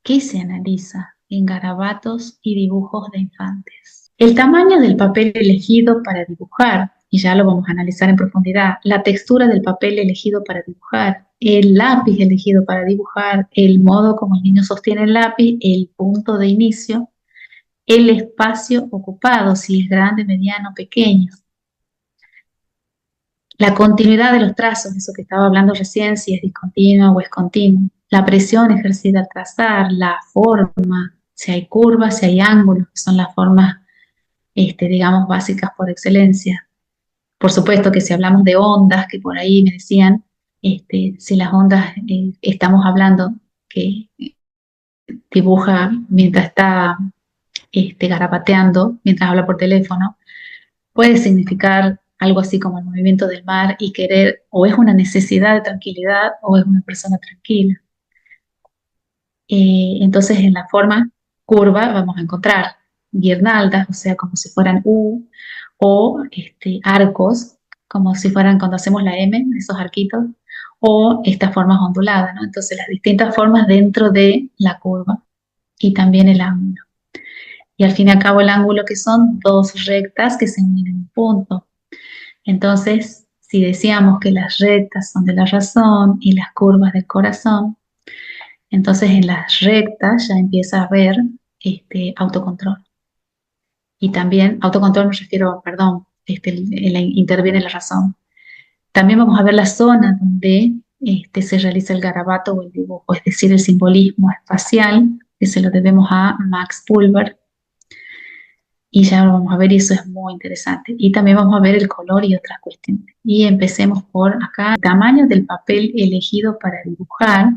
¿Qué se analiza en garabatos y dibujos de infantes? El tamaño del papel elegido para dibujar, y ya lo vamos a analizar en profundidad, la textura del papel elegido para dibujar, el lápiz elegido para dibujar, el modo como el niño sostiene el lápiz, el punto de inicio, el espacio ocupado, si es grande, mediano, pequeño, la continuidad de los trazos, eso que estaba hablando recién, si es discontinuo o es continuo, la presión ejercida al trazar, la forma, si hay curvas, si hay ángulos, que son las formas, digamos, básicas por excelencia. Por supuesto que si hablamos de ondas, que por ahí me decían, si las ondas estamos hablando que dibuja mientras está garabateando, mientras habla por teléfono, puede significar algo así como el movimiento del mar y querer, o es una necesidad de tranquilidad o es una persona tranquila. Entonces en la forma curva vamos a encontrar guirnaldas, o sea, como si fueran U, o arcos, como si fueran cuando hacemos la M, esos arquitos, o estas formas onduladas, ¿no? Entonces las distintas formas dentro de la curva y también el ángulo. Y al fin y al cabo el ángulo que son dos rectas que se unen en un punto. Entonces, si decíamos que las rectas son de la razón y las curvas del corazón, entonces en las rectas ya empieza a haber autocontrol. Y también, autocontrol me refiero, perdón, interviene la razón. También vamos a ver la zona donde se realiza el garabato o el dibujo, es decir, el simbolismo espacial, que se lo debemos a Max Pulver, y ya lo vamos a ver y eso es muy interesante. Y también vamos a ver el color y otras cuestiones. Y empecemos por acá, el tamaño del papel elegido para dibujar.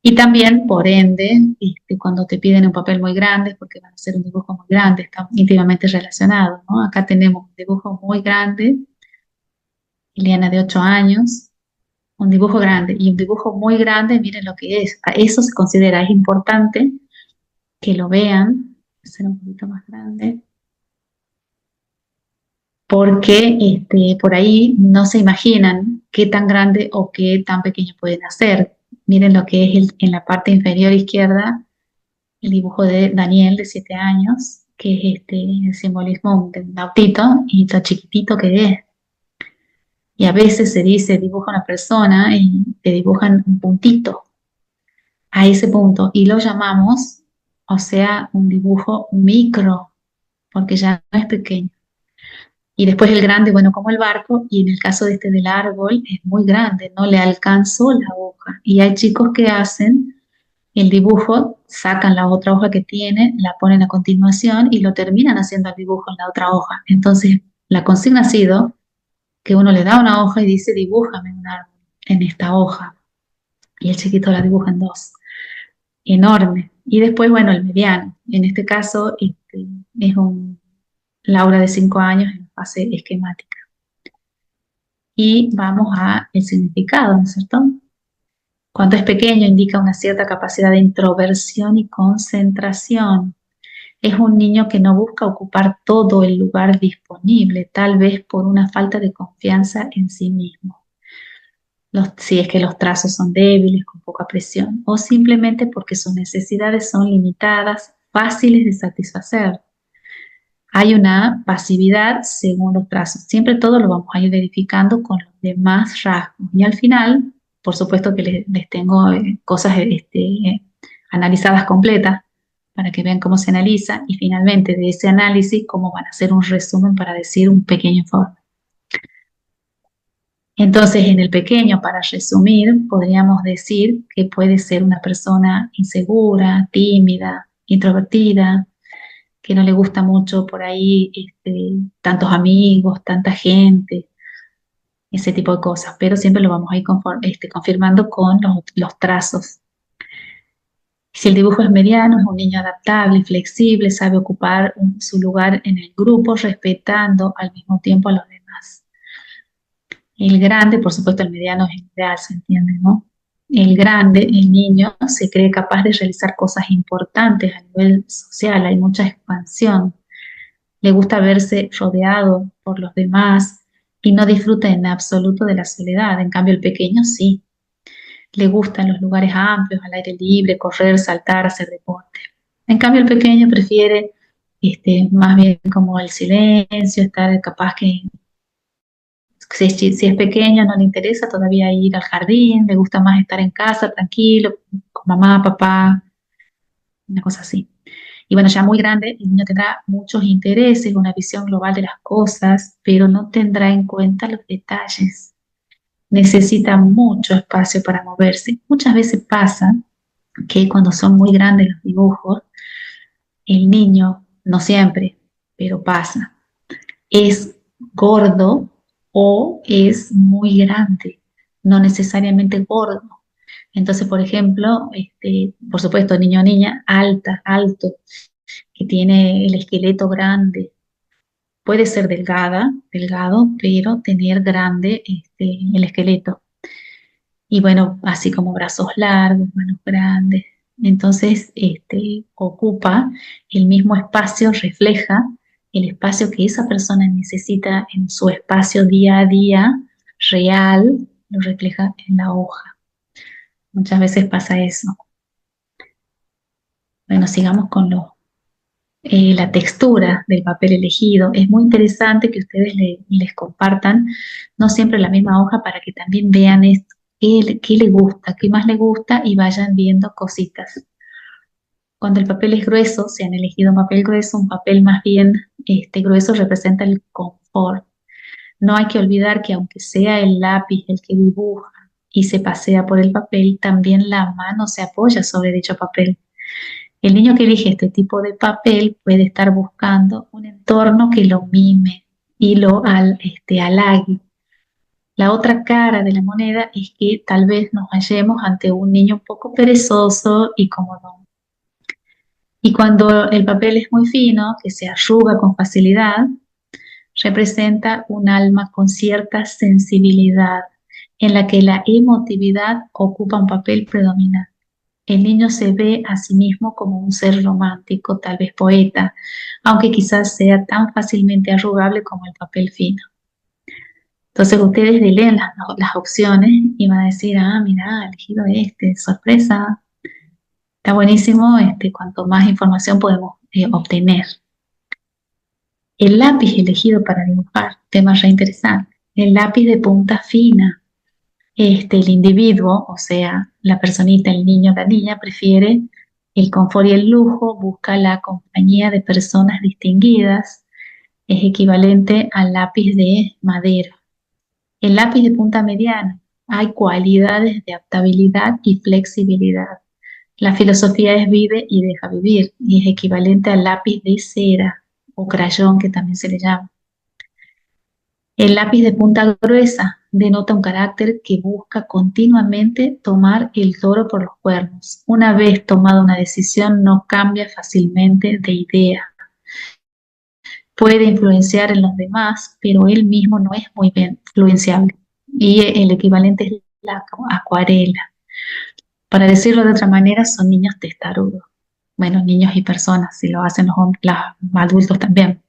Y también, por ende, cuando te piden un papel muy grande, porque van a hacer un dibujo muy grande, está íntimamente relacionado, ¿no? Acá tenemos un dibujo muy grande, Eliana de 8 años, un dibujo grande y un dibujo muy grande, miren lo que es. A eso se considera, es importante que lo vean, hacer un poquito más grande, porque por ahí no se imaginan qué tan grande o qué tan pequeño pueden hacer. Miren lo que es en la parte inferior izquierda, el dibujo de Daniel de 7 años, que es el simbolismo de un autito y lo chiquitito que es. Y a veces se dice, dibuja una persona y te dibujan un puntito a ese punto y lo llamamos, o sea, un dibujo micro, porque ya no es pequeño. Y después el grande, bueno, como el barco, y en el caso de del árbol, es muy grande, no le alcanzó la hoja. Y hay chicos que hacen el dibujo, sacan la otra hoja que tienen, la ponen a continuación y lo terminan haciendo el dibujo en la otra hoja. Entonces, la consigna ha sido que uno le da una hoja y dice, dibújame un árbol en esta hoja. Y el chiquito la dibuja en dos. Enorme. Y después, bueno, el mediano. En este caso, es un Laura de 5 años en fase esquemática. Y vamos a el significado, ¿no es cierto? Cuando es pequeño indica una cierta capacidad de introversión y concentración. Es un niño que no busca ocupar todo el lugar disponible, tal vez por una falta de confianza en sí mismo. Si es que los trazos son débiles, con poca presión, o simplemente porque sus necesidades son limitadas, fáciles de satisfacer. Hay una pasividad según los trazos. Siempre todo lo vamos a ir verificando con los demás rasgos. Y al final, por supuesto que les tengo cosas analizadas completas para que vean cómo se analiza y finalmente de ese análisis cómo van a hacer un resumen para decir un pequeño informe. Entonces, en el pequeño, para resumir, podríamos decir que puede ser una persona insegura, tímida, introvertida, que no le gusta mucho por ahí tantos amigos, tanta gente, ese tipo de cosas, pero siempre lo vamos a ir confirmando con los trazos. Si el dibujo es mediano, es un niño adaptable y flexible, sabe ocupar su lugar en el grupo, respetando al mismo tiempo a los demás. El grande, por supuesto, el mediano es el ideal, se entiende, ¿no? El grande, el niño, se cree capaz de realizar cosas importantes a nivel social, hay mucha expansión. Le gusta verse rodeado por los demás y no disfruta en absoluto de la soledad. En cambio, el pequeño sí. le gustan los lugares amplios, al aire libre, correr, saltar, hacer deporte. En cambio, el pequeño prefiere más bien como el silencio, estar capaz que si es pequeño no le interesa todavía ir al jardín, le gusta más estar en casa tranquilo, con mamá, papá, una cosa así. Y bueno, ya muy grande, el niño tendrá muchos intereses, una visión global de las cosas, pero no tendrá en cuenta los detalles. Necesita mucho espacio para moverse. Muchas veces pasa que cuando son muy grandes los dibujos, el niño, no siempre, pero pasa, es gordo o es muy grande, no necesariamente gordo. Entonces, por ejemplo, por supuesto, niño o niña, alto, que tiene el esqueleto grande, puede ser delgado, pero tener grande el esqueleto. Y bueno, así como brazos largos, manos grandes. Entonces, ocupa el mismo espacio, refleja el espacio que esa persona necesita en su espacio día a día real, lo refleja en la hoja. Muchas veces pasa eso. Bueno, sigamos con la textura del papel elegido. Es muy interesante que ustedes les compartan, no siempre la misma hoja, para que también vean esto, qué le gusta, qué más le gusta y vayan viendo cositas. Cuando el papel es grueso, si han elegido un papel grueso, un papel más bien grueso representa el confort. No hay que olvidar que aunque sea el lápiz el que dibuja y se pasea por el papel, también la mano se apoya sobre dicho papel. El niño que elige este tipo de papel puede estar buscando un entorno que lo mime y halague. La otra cara de la moneda es que tal vez nos hallemos ante un niño un poco perezoso y cómodo. Y cuando el papel es muy fino, que se arruga con facilidad, representa un alma con cierta sensibilidad, en la que la emotividad ocupa un papel predominante. El niño se ve a sí mismo como un ser romántico, tal vez poeta, aunque quizás sea tan fácilmente arrugable como el papel fino. Entonces ustedes leen las opciones y van a decir, ah, mira, he elegido sorpresa, está buenísimo, cuanto más información podemos obtener. El lápiz elegido para dibujar, tema re interesante, el lápiz de punta fina. El individuo, o sea, la personita, el niño, la niña, prefiere el confort y el lujo, busca la compañía de personas distinguidas, es equivalente al lápiz de madera. El lápiz de punta mediana, hay cualidades de adaptabilidad y flexibilidad. La filosofía es vive y deja vivir, y es equivalente al lápiz de cera o crayón, que también se le llama. El lápiz de punta gruesa denota un carácter que busca continuamente tomar el toro por los cuernos. Una vez tomada una decisión, no cambia fácilmente de idea. Puede influenciar en los demás, pero él mismo no es muy bien influenciable. Y el equivalente es la acuarela. Para decirlo de otra manera, son niños testarudos. Bueno, niños y personas, si lo hacen los adultos también,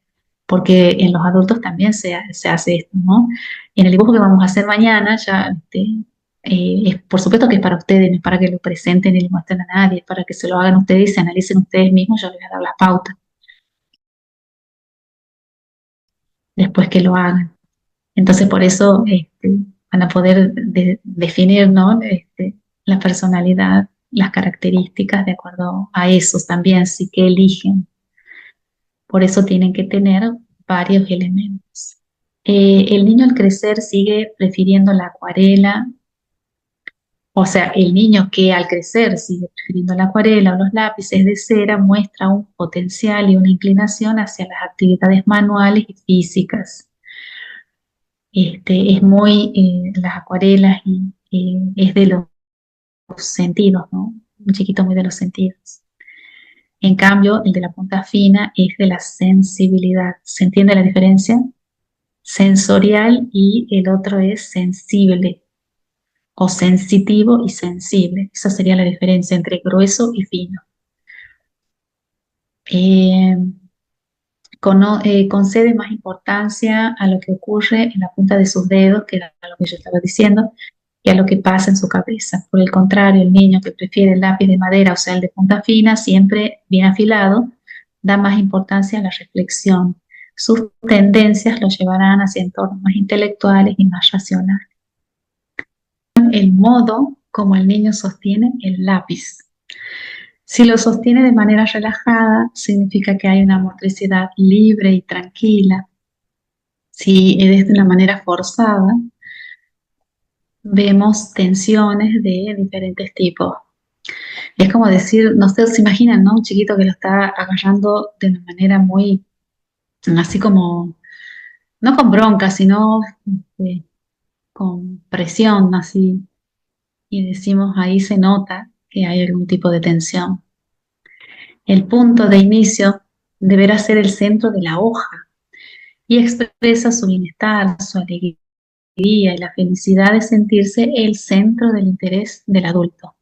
porque en los adultos también se hace esto, ¿no? En el dibujo que vamos a hacer mañana, ya, por supuesto que es para ustedes, no es para que lo presenten y le muestren a nadie, es para que se lo hagan ustedes y se analicen ustedes mismos, yo les voy a dar las pautas después que lo hagan. Entonces, por eso van a poder definir, ¿no? La personalidad, las características de acuerdo a esos también, sí que eligen. Por eso tienen que tener varios elementos. El niño al crecer sigue prefiriendo la acuarela, o sea, el niño que al crecer sigue prefiriendo la acuarela o los lápices de cera muestra un potencial y una inclinación hacia las actividades manuales y físicas. Es muy, las acuarelas es de los sentidos, ¿no? Un chiquito muy de los sentidos. En cambio, el de la punta fina es de la sensibilidad. ¿Se entiende la diferencia? Sensorial y el otro es sensible o sensitivo y sensible. Esa sería la diferencia entre grueso y fino. Eh, concede más importancia a lo que ocurre en la punta de sus dedos, que era lo que yo estaba diciendo, y a lo que pasa en su cabeza. Por el contrario, el niño que prefiere el lápiz de madera, o sea, el de punta fina, siempre bien afilado, da más importancia a la reflexión. Sus tendencias lo llevarán hacia entornos más intelectuales y más racionales. El modo como el niño sostiene el lápiz. Si lo sostiene de manera relajada, significa que hay una motricidad libre y tranquila. Si es de una manera forzada, vemos tensiones de diferentes tipos. Es como decir, no sé, se imaginan, ¿no? Un chiquito que lo está agarrando de una manera muy, así como, no con bronca, sino con presión, así. Y decimos, ahí se nota que hay algún tipo de tensión. El punto de inicio deberá ser el centro de la hoja y expresa su bienestar, su alegría y la felicidad de sentirse el centro del interés del adulto.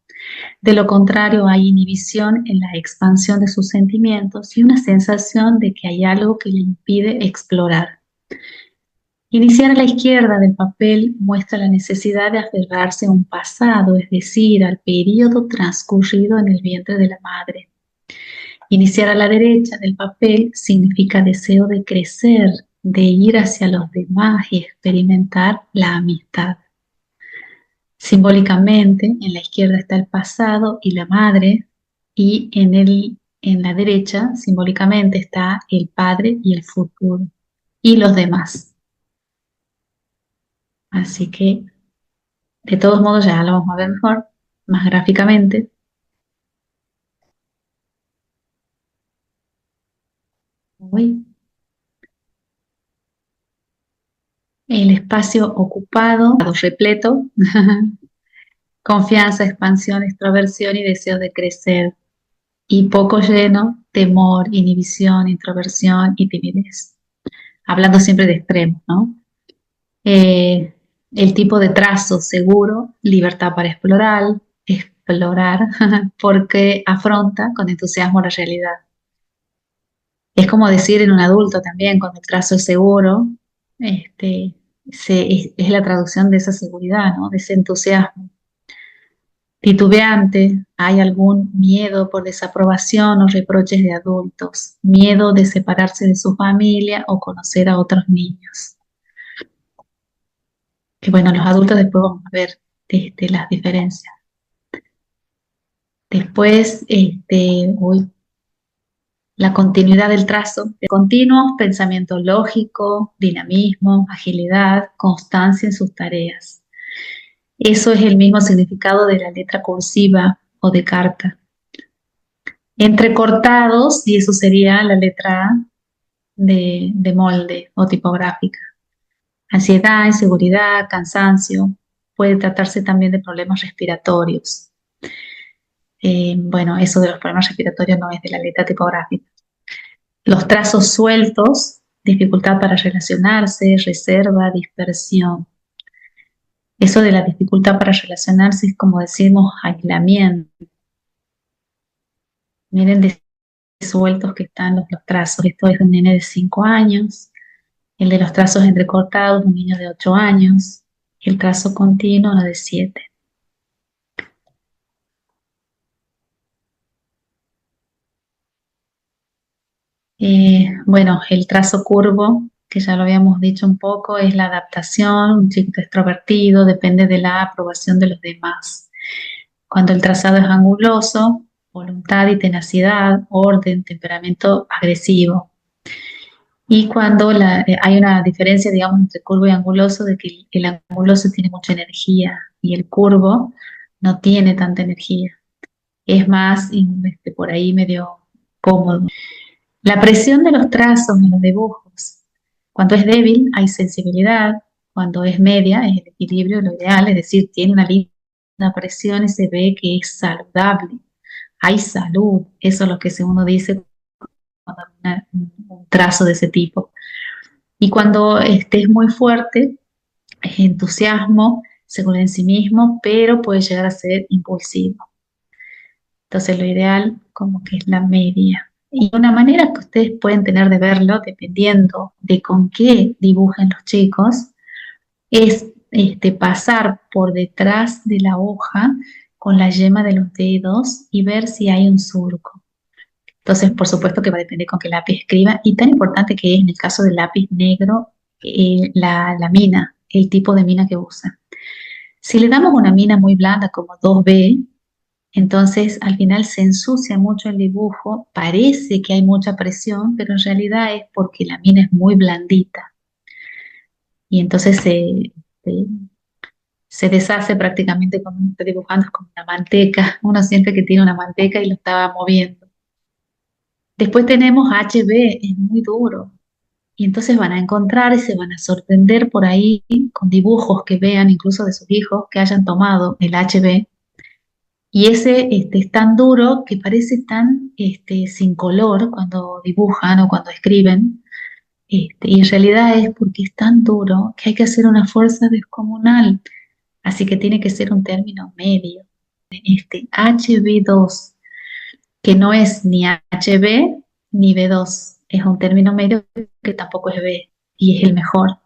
De lo contrario, hay inhibición en la expansión de sus sentimientos y una sensación de que hay algo que le impide explorar. Iniciar a la izquierda del papel muestra la necesidad de aferrarse a un pasado, es decir, al periodo transcurrido en el vientre de la madre. Iniciar a la derecha del papel significa deseo de crecer, de ir hacia los demás y experimentar la amistad. Simbólicamente, en la izquierda está el pasado y la madre, y en la derecha, simbólicamente, está el padre y el futuro, y los demás. Así que, de todos modos, ya lo vamos a ver mejor, más gráficamente. Uy. El espacio ocupado, repleto, confianza, expansión, extroversión y deseo de crecer. Y poco lleno, temor, inhibición, introversión y timidez. Hablando siempre de extremos, ¿no? Eh, el tipo de trazo seguro, libertad para explorar, porque afronta con entusiasmo la realidad. Es como decir en un adulto también, cuando el trazo es seguro, este, es la traducción de esa seguridad, ¿no? De ese entusiasmo. Titubeante, hay algún miedo por desaprobación o reproches de adultos, miedo de separarse de su familia o conocer a otros niños. Que bueno, los adultos después vamos a ver las diferencias. Después, la continuidad del trazo, continuos, pensamiento lógico, dinamismo, agilidad, constancia en sus tareas. Eso es el mismo significado de la letra cursiva o de carta. Entrecortados, y eso sería la letra A de molde o tipográfica. Ansiedad, inseguridad, cansancio. Puede tratarse también de problemas respiratorios. Bueno, eso de los problemas respiratorios no es de la letra tipográfica. Los trazos sueltos, dificultad para relacionarse, reserva, dispersión. Eso de la dificultad para relacionarse es como decimos aislamiento. Miren de sueltos que están los trazos. Esto es de un nene de 5 años, el de los trazos entrecortados, un niño de 8 años, y el trazo continuo, uno de 7. Bueno, el trazo curvo, que ya lo habíamos dicho un poco, es la adaptación, un chico extrovertido, depende de la aprobación de los demás. Cuando el trazado es anguloso, voluntad y tenacidad, orden, temperamento agresivo. Y cuando hay una diferencia, digamos, entre curvo y anguloso, de que el anguloso tiene mucha energía y el curvo no tiene tanta energía. Es más, por ahí medio cómodo. La presión de los trazos en los dibujos. Cuando es débil hay sensibilidad, cuando es media es el equilibrio, lo ideal, es decir, tiene una linda presión y se ve que es saludable. Hay salud, eso es lo que uno dice cuando hay un trazo de ese tipo. Y cuando es muy fuerte, es entusiasmo, seguridad en sí mismo, pero puede llegar a ser impulsivo. Entonces lo ideal como que es la media. Y una manera que ustedes pueden tener de verlo, dependiendo de con qué dibujen los chicos, es pasar por detrás de la hoja con la yema de los dedos y ver si hay un surco. Entonces, por supuesto que va a depender con qué lápiz escriba y tan importante que es en el caso del lápiz negro, la mina, el tipo de mina que usa. Si le damos una mina muy blanda como 2B, entonces al final se ensucia mucho el dibujo, parece que hay mucha presión, pero en realidad es porque la mina es muy blandita y entonces se- se deshace prácticamente cuando uno está dibujando, es como una manteca, uno siente que tiene una manteca y lo estaba moviendo. Después tenemos HB, es muy duro. Y entonces van a encontrar y se van a sorprender por ahí con dibujos que vean, incluso de sus hijos, que hayan tomado el HB. Y ese es tan duro que parece tan sin color cuando dibujan o cuando escriben. Y en realidad es porque es tan duro que hay que hacer una fuerza descomunal. Así que tiene que ser un término medio. HB2, que no es ni HB ni B2, es un término medio que tampoco es B y es el mejor.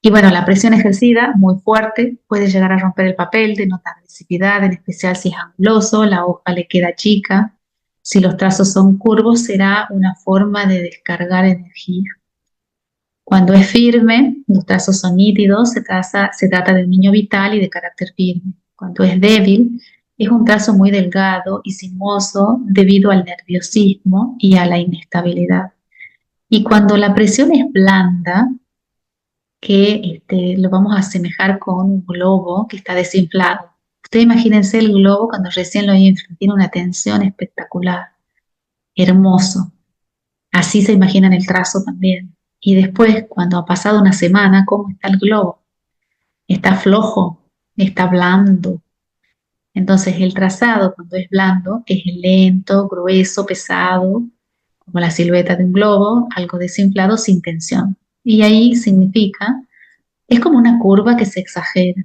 Y bueno, la presión ejercida, muy fuerte, puede llegar a romper el papel, denota agresividad, en especial si es anguloso, la hoja le queda chica. Si los trazos son curvos, será una forma de descargar energía. Cuando es firme, los trazos son nítidos, se trata de un niño vital y de carácter firme. Cuando es débil, es un trazo muy delgado y sinuoso debido al nerviosismo y a la inestabilidad. Y cuando la presión es blanda, que lo vamos a asemejar con un globo que está desinflado. Ustedes imagínense el globo cuando recién lo inflan, tiene una tensión espectacular, hermoso. Así se imaginan el trazo también. Y después, cuando ha pasado una semana, ¿cómo está el globo? Está flojo, está blando. Entonces el trazado cuando es blando es lento, grueso, pesado, como la silueta de un globo, algo desinflado sin tensión. Y ahí significa, es como una curva que se exagera.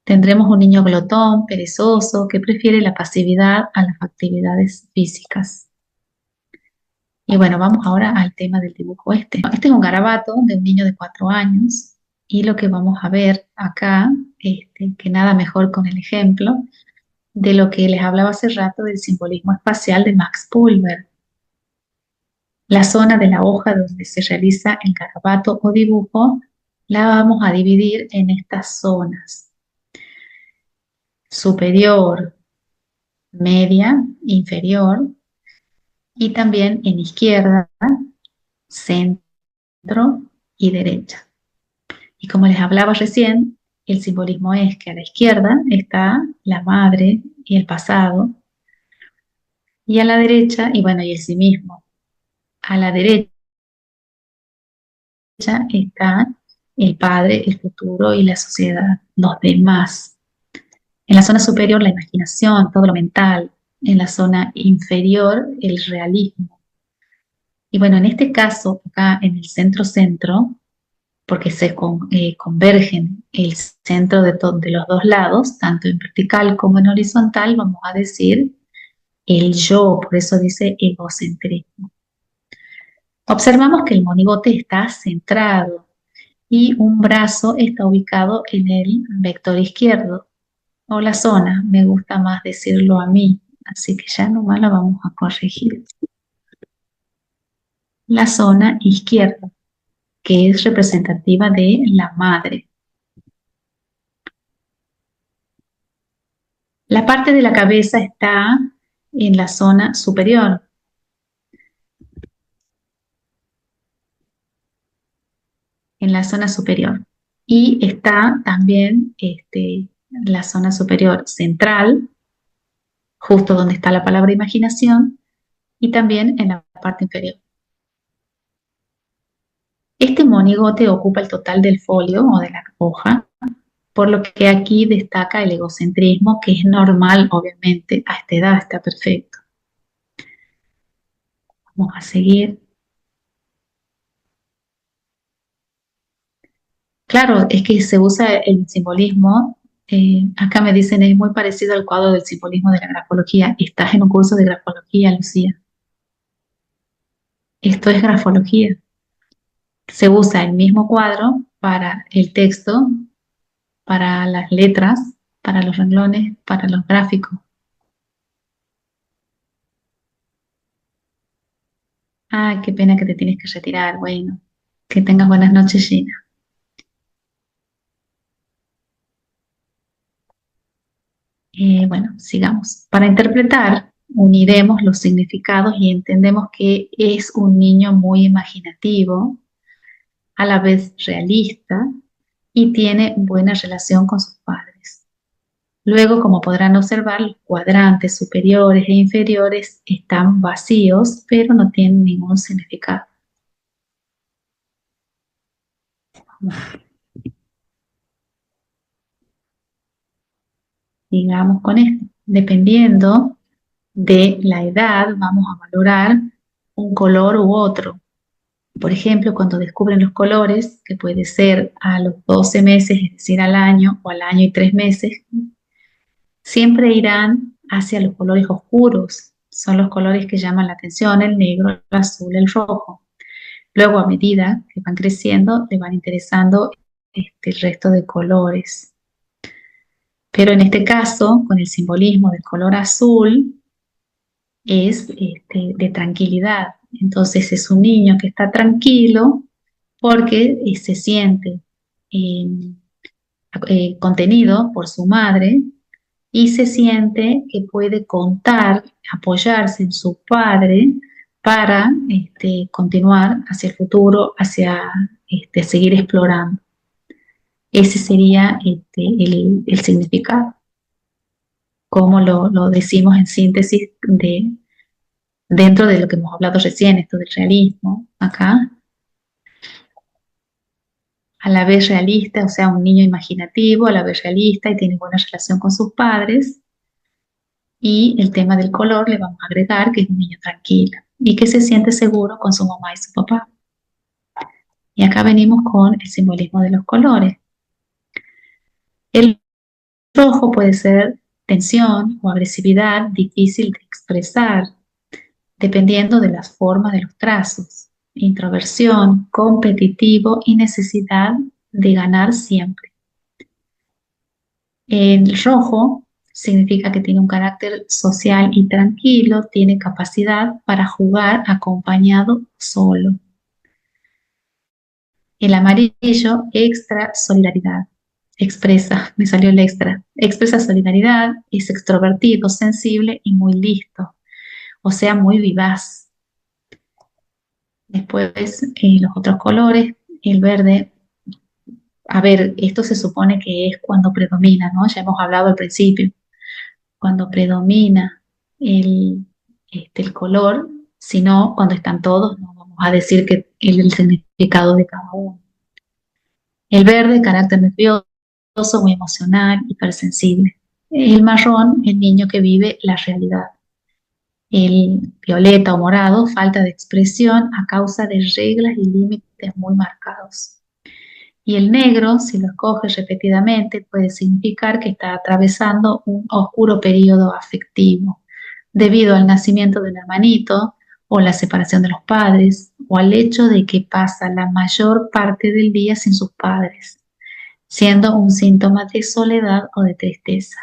Tendremos un niño glotón, perezoso, que prefiere la pasividad a las actividades físicas. Y bueno, vamos ahora al tema del dibujo este. Este es un garabato de un niño de 4 años y lo que vamos a ver acá, que nada mejor con el ejemplo de lo que les hablaba hace rato del simbolismo espacial de Max Pulver. La zona de la hoja donde se realiza el garabato o dibujo la vamos a dividir en estas zonas: superior, media, inferior y también en izquierda, centro y derecha. Y como les hablaba recién, el simbolismo es que a la izquierda está la madre y el pasado, y a la derecha, y bueno, y el sí mismo. A la derecha está el padre, el futuro y la sociedad, los demás. En la zona superior, la imaginación, todo lo mental. En la zona inferior, el realismo. Y bueno, en este caso, acá en el centro-centro, porque convergen el centro de los dos lados, tanto en vertical como en horizontal, vamos a decir el yo, por eso dice egocentrismo. Observamos que el monigote está centrado y un brazo está ubicado en el vector izquierdo o la zona, me gusta más decirlo a mí, así que ya nomás la vamos a corregir. La zona izquierda, que es representativa de la madre. La parte de la cabeza está en la zona superior, en la zona superior. Y está también la zona superior central, justo donde está la palabra imaginación, y también en la parte inferior. Este monigote ocupa el total del folio o de la hoja, por lo que aquí destaca el egocentrismo, que es normal, obviamente, a esta edad está perfecto. Vamos a seguir. Claro, es que se usa el simbolismo. Acá me dicen es muy parecido al cuadro del simbolismo de la grafología. Estás en un curso de grafología, Lucía. Esto es grafología. Se usa el mismo cuadro para el texto, para las letras, para los renglones, para los gráficos. Ah, qué pena que te tienes que retirar. Bueno, que tengas buenas noches, Gina. Bueno, sigamos. Para interpretar, uniremos los significados y entendemos que es un niño muy imaginativo, a la vez realista y tiene buena relación con sus padres. Luego, como podrán observar, los cuadrantes superiores e inferiores están vacíos, pero no tienen ningún significado. Digamos con esto, dependiendo de la edad, vamos a valorar un color u otro. Por ejemplo, cuando descubren los colores, que puede ser a los 12 meses, es decir, al año o al año y 3 meses, siempre irán hacia los colores oscuros. Son los colores que llaman la atención, el negro, el azul, el rojo. Luego, a medida que van creciendo, le van interesando el resto de colores. Pero en este caso, con el simbolismo del color azul, es de tranquilidad. Entonces es un niño que está tranquilo porque se siente eh, contenido por su madre y se siente que puede contar, apoyarse en su padre para continuar hacia el futuro, hacia seguir explorando. Ese sería el significado, como lo decimos en síntesis dentro de lo que hemos hablado recién, esto del realismo, acá, a la vez realista, o sea, un niño imaginativo, a la vez realista y tiene buena relación con sus padres. Y el tema del color le vamos a agregar que es un niño tranquilo y que se siente seguro con su mamá y su papá. Y acá venimos con el simbolismo de los colores. El rojo puede ser tensión o agresividad difícil de expresar, dependiendo de las formas de los trazos, introversión, competitivo y necesidad de ganar siempre. El rojo significa que tiene un carácter social y tranquilo, tiene capacidad para jugar acompañado solo. El amarillo, extra solidaridad. Me salió el extra. Expresa solidaridad, es extrovertido, sensible y muy listo, o sea, muy vivaz. Después, los otros colores, el verde. A ver, esto se supone que es cuando predomina, ¿no? Ya hemos hablado al principio. Cuando predomina el, el color, sino cuando están todos, no vamos a decir que el significado de cada uno. El verde, carácter nervioso, muy emocional, hipersensible. El marrón, el niño que vive la realidad. El violeta o morado, falta de expresión a causa de reglas y límites muy marcados. Y el negro, si lo escoges repetidamente, puede significar que está atravesando un oscuro periodo afectivo, debido al nacimiento de un hermanito, o la separación de los padres, o al hecho de que pasa la mayor parte del día sin sus padres, siendo un síntoma de soledad o de tristeza.